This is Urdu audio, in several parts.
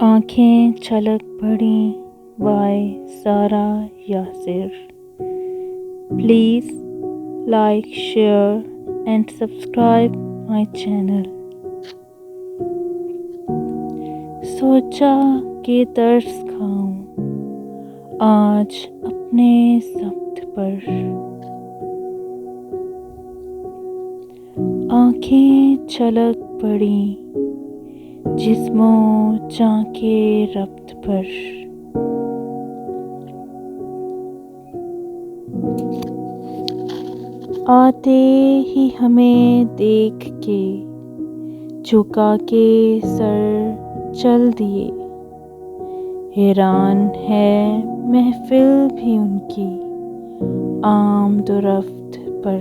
آنکھیں چھلک پڑیں بائے سارا Yasir. Please like share and subscribe my channel. سوچا کہ ترس کھاؤں آج اپنے سبت پر. آنکھیں چھلک پڑیں جسم و جاں کے ربط پر. آتے ہی ہمیں دیکھ کے جھکا کے سر چل دیے. حیران ہے محفل بھی ان کی آمد و رفت پر.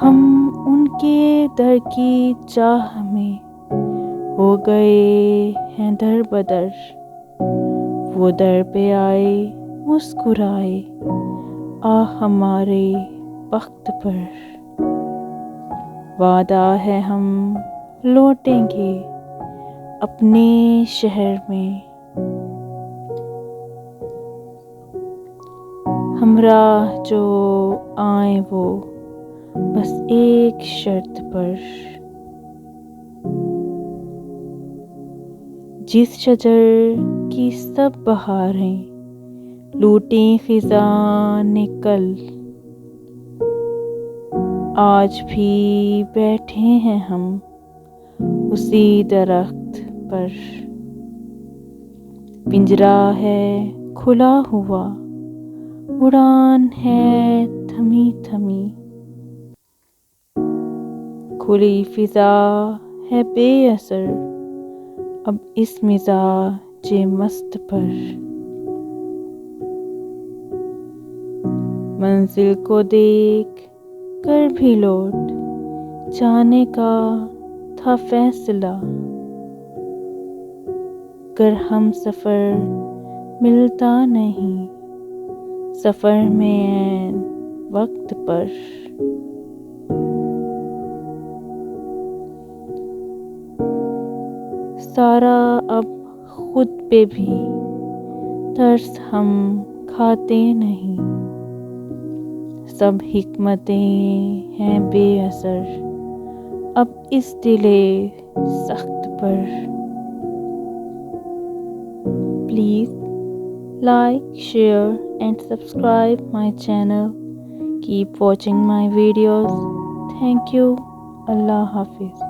ہم ان کے در کی چاہ میں ہو گئے ہیں در بدر. وہ در پہ آئے مسکرائے ہمارے بخت پر. وعدہ ہے ہم لوٹیں گے اپنے شہر میں. ہمراہ جو آئیں وہ بس ایک شرط پر. جس شجر کی سب بہاریں لوٹیں خزاں نے کل، آج بھی بیٹھے ہیں ہم اسی درخت پر. پنجرہ ہے کھلا ہوا اڑان ہے تھمی تھمی. کھلی فضا ہے بے اثر اب اس مزاج مست پر. منزل کو دیکھ کر بھی لوٹ جانے کا تھا فیصلہ. گر ہم سفر ملتا نہیں سفر میں عین وقت پر. سارا اب خود پہ بھی ترس ہم کھاتے نہیں. سب حکمتیں ہیں بے اثر اب اس دل سخت پر. Please like share and subscribe my channel. Keep watching my videos. Thank you. اللہ حافظ.